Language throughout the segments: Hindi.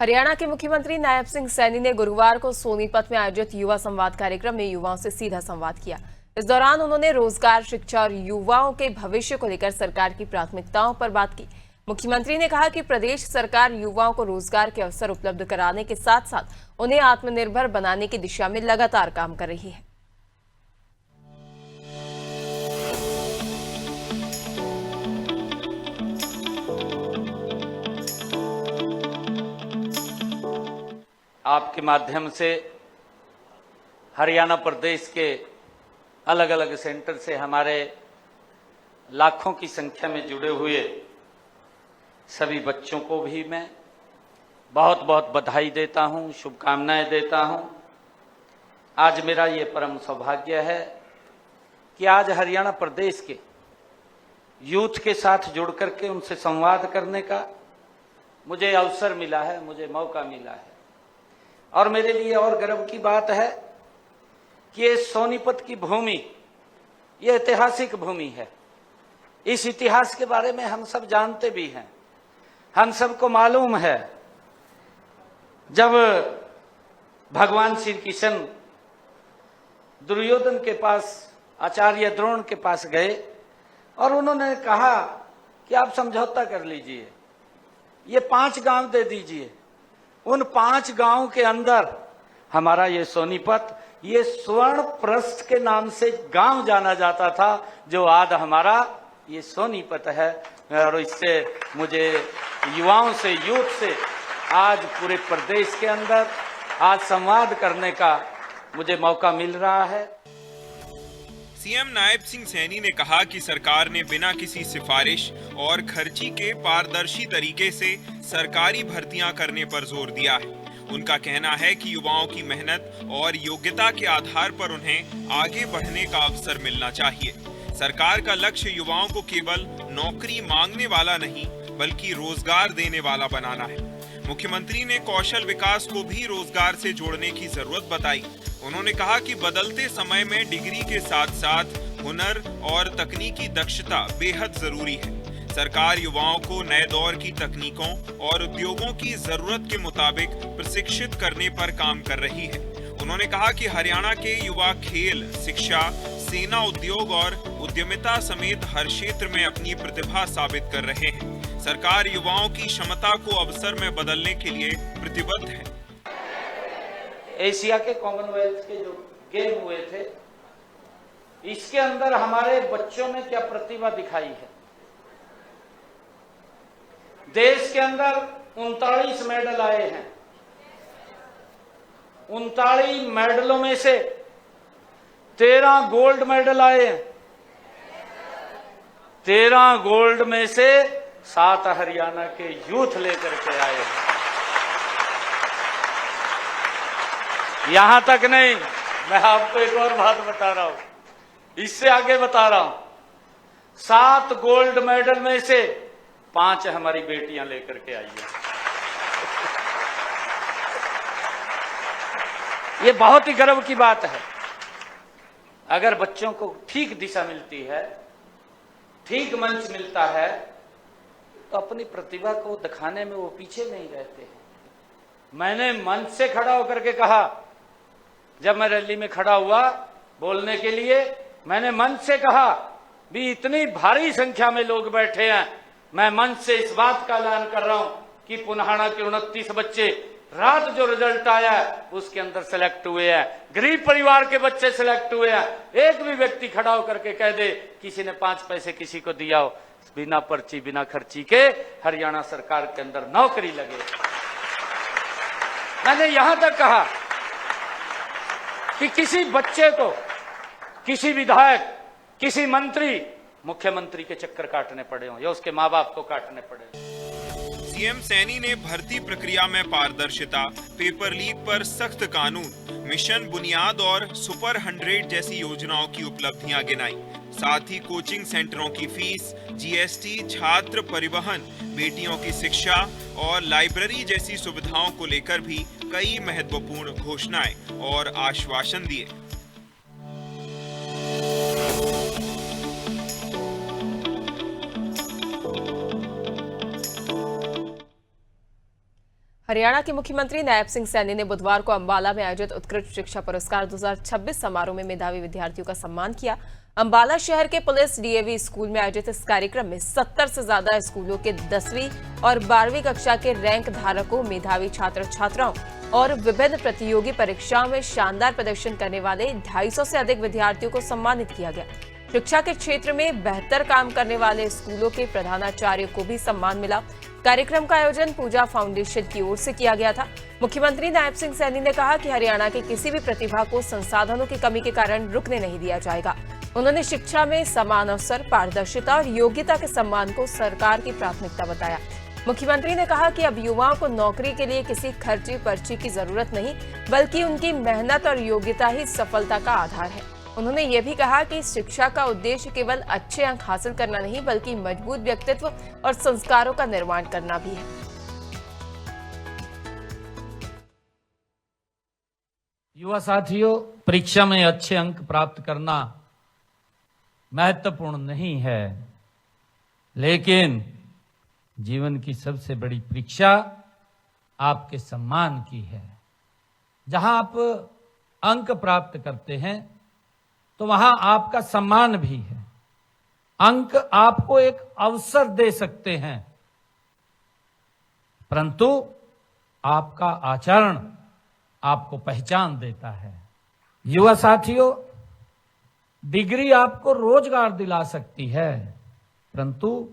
हरियाणा के मुख्यमंत्री नायब सिंह सैनी ने गुरुवार को सोनीपत में आयोजित युवा संवाद कार्यक्रम में युवाओं से सीधा संवाद किया। इस दौरान उन्होंने रोजगार, शिक्षा और युवाओं के भविष्य को लेकर सरकार की प्राथमिकताओं पर बात की। मुख्यमंत्री ने कहा कि प्रदेश सरकार युवाओं को रोजगार के अवसर उपलब्ध कराने के साथ साथ उन्हें आत्मनिर्भर बनाने की दिशा में लगातार काम कर रही है। आपके माध्यम से हरियाणा प्रदेश के अलग अलग सेंटर से हमारे लाखों की संख्या में जुड़े हुए सभी बच्चों को भी मैं बहुत बहुत बधाई देता हूं, शुभकामनाएं देता हूं। आज मेरा ये परम सौभाग्य है कि आज हरियाणा प्रदेश के यूथ के साथ जुड़ करके उनसे संवाद करने का मुझे अवसर मिला है, मुझे मौका मिला है। और मेरे लिए और गर्व की बात है कि ये सोनीपत की भूमि, ये ऐतिहासिक भूमि है। इस इतिहास के बारे में हम सब जानते भी हैं। हम सबको मालूम है, जब भगवान श्री कृष्ण दुर्योधन के पास, आचार्य द्रोण के पास गए और उन्होंने कहा कि आप समझौता कर लीजिए, ये 5 गांव दे दीजिए। उन 5 गांव के अंदर हमारा ये सोनीपत, ये स्वर्ण प्रस्थ के नाम से गांव जाना जाता था, जो आज हमारा ये सोनीपत है। और इससे मुझे युवाओं से, यूथ से आज पूरे प्रदेश के अंदर आज संवाद करने का मुझे मौका मिल रहा है। सीएम नायब सिंह सैनी ने कहा कि सरकार ने बिना किसी सिफारिश और खर्ची के पारदर्शी तरीके से सरकारी भर्तियां करने पर जोर दिया है। उनका कहना है कि युवाओं की मेहनत और योग्यता के आधार पर उन्हें आगे बढ़ने का अवसर मिलना चाहिए। सरकार का लक्ष्य युवाओं को केवल नौकरी मांगने वाला नहीं, बल्कि रोजगार देने वाला बनाना है। मुख्यमंत्री ने कौशल विकास को भी रोजगार से जोड़ने की जरूरत बताई। उन्होंने कहा कि बदलते समय में डिग्री के साथ साथ हुनर और तकनीकी दक्षता बेहद जरूरी है। सरकार युवाओं को नए दौर की तकनीकों और उद्योगों की जरूरत के मुताबिक प्रशिक्षित करने पर काम कर रही है। उन्होंने कहा कि हरियाणा के युवा खेल, शिक्षा, सेना, उद्योग और उद्यमिता समेत हर क्षेत्र में अपनी प्रतिभा साबित कर रहे हैं। सरकार युवाओं की क्षमता को अवसर में बदलने के लिए प्रतिबद्ध है। एशिया के, कॉमनवेल्थ के जो गेम हुए थे, इसके अंदर हमारे बच्चों ने क्या प्रतिभा दिखाई है। देश के अंदर 39 मेडल आए हैं। 39 मेडलों में से 13 गोल्ड मेडल आए हैं। 13 गोल्ड में से 7 हरियाणा के यूथ लेकर के आए हैं। यहां तक नहीं, मैं आपको एक और बात बता रहा हूं, इससे आगे बता रहा हूं। 7 गोल्ड मेडल में से 5 हमारी बेटियां लेकर के आई हैं। ये बहुत ही गर्व की बात है। अगर बच्चों को ठीक दिशा मिलती है, ठीक मंच मिलता है, तो अपनी प्रतिभा को दिखाने में वो पीछे नहीं रहते हैं। मैंने मंच से खड़ा होकर के कहा, जब मैं रैली में खड़ा हुआ बोलने के लिए, मैंने मंच से कहा भी इतनी भारी संख्या में लोग बैठे हैं, मैं मंच से इस बात का ऐलान कर रहा हूं कि पुन्हाड़ा के 29 बच्चे, रात जो रिजल्ट आया है उसके अंदर सेलेक्ट हुए हैं। गरीब परिवार के बच्चे सेलेक्ट हुए हैं। एक भी व्यक्ति खड़ा होकर के कह दे किसी ने 5 पैसे किसी को दिया हो, बिना पर्ची, बिना खर्ची के हरियाणा सरकार के अंदर नौकरी लगे। मैंने यहां तक कहा कि किसी बच्चे को, किसी विधायक, किसी मंत्री, मुख्यमंत्री के चक्कर काटने पड़े हों या उसके माँ बाप को काटने पड़े। सीएम सैनी ने भर्ती प्रक्रिया में पारदर्शिता, पेपर लीक पर सख्त कानून, मिशन बुनियाद और सुपर 100 जैसी योजनाओं की उपलब्धियां गिनाई। साथ ही कोचिंग सेंटरों की फीस, जीएसटी, छात्र परिवहन, बेटियों की शिक्षा और लाइब्रेरी जैसी सुविधाओं को लेकर भी कई महत्वपूर्ण घोषणाएं और आश्वासन दिए। हरियाणा के मुख्यमंत्री नायब सिंह सैनी ने बुधवार को अंबाला में आयोजित उत्कृष्ट शिक्षा पुरस्कार 2026 समारोह में मेधावी विद्यार्थियों का सम्मान किया। अंबाला शहर के पुलिस डीएवी स्कूल में आयोजित इस कार्यक्रम में 70 से ज्यादा स्कूलों के 10वीं और 12वीं कक्षा के रैंक धारकों, मेधावी छात्र छात्राओं और विभिन्न प्रतियोगी परीक्षाओं में शानदार प्रदर्शन करने वाले 250 से अधिक विद्यार्थियों को सम्मानित किया गया। शिक्षा के क्षेत्र में बेहतर काम करने वाले स्कूलों के प्रधानाचार्य को भी सम्मान मिला। कार्यक्रम का आयोजन पूजा फाउंडेशन की ओर से किया गया था। मुख्यमंत्री नायब सिंह सैनी ने कहा कि हरियाणा की किसी भी प्रतिभा को संसाधनों की कमी के कारण रुकने नहीं दिया जाएगा। उन्होंने शिक्षा में समान अवसर, पारदर्शिता और योग्यता के सम्मान को सरकार की प्राथमिकता बताया। मुख्यमंत्री ने कहा कि अब युवाओं को नौकरी के लिए किसी खर्ची पर्ची की जरूरत नहीं, बल्कि उनकी मेहनत और योग्यता ही सफलता का आधार है। उन्होंने ये भी कहा कि शिक्षा का उद्देश्य केवल अच्छे अंक हासिल करना नहीं, बल्कि मजबूत व्यक्तित्व और संस्कारों का निर्माण करना भी है। युवा साथियों, परीक्षा में अच्छे अंक प्राप्त करना महत्वपूर्ण नहीं है, लेकिन जीवन की सबसे बड़ी परीक्षा आपके सम्मान की है। जहां आप अंक प्राप्त करते हैं तो वहां आपका सम्मान भी है। अंक आपको एक अवसर दे सकते हैं, परंतु आपका आचरण आपको पहचान देता है। युवा साथियों, डिग्री आपको रोजगार दिला सकती है, परंतु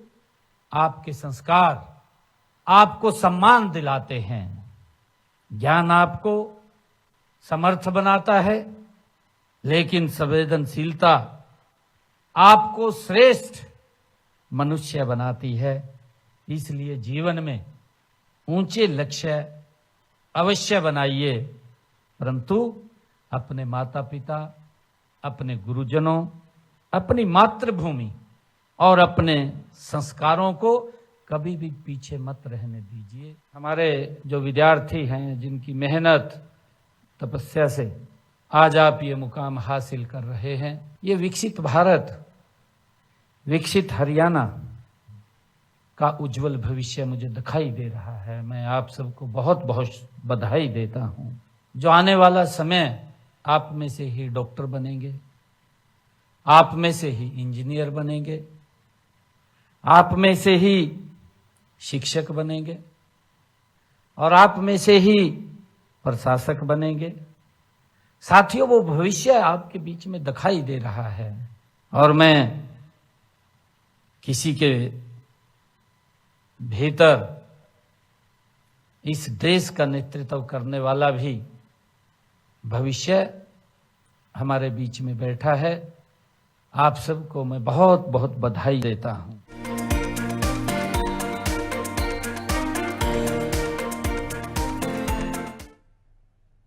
आपके संस्कार आपको सम्मान दिलाते हैं। ज्ञान आपको समर्थ बनाता है, लेकिन संवेदनशीलता आपको श्रेष्ठ मनुष्य बनाती है। इसलिए जीवन में ऊंचे लक्ष्य अवश्य बनाइए, परंतु अपने माता पिता, अपने गुरुजनों, अपनी मातृभूमि और अपने संस्कारों को कभी भी पीछे मत रहने दीजिए। हमारे जो विद्यार्थी हैं, जिनकी मेहनत तपस्या से आज आप ये मुकाम हासिल कर रहे हैं, ये विकसित भारत, विकसित हरियाणा का उज्जवल भविष्य मुझे दिखाई दे रहा है। मैं आप सबको बहुत बहुत बधाई देता हूं। जो आने वाला समय आप में से ही डॉक्टर बनेंगे, आप में से ही इंजीनियर बनेंगे, आप में से ही शिक्षक बनेंगे और आप में से ही प्रशासक बनेंगे। साथियों, वो भविष्य आपके बीच में दिखाई दे रहा है और मैं किसी के भीतर इस देश का नेतृत्व करने वाला भी भविष्य हमारे बीच में बैठा है। आप सबको मैं बहुत बहुत बधाई देता हूं।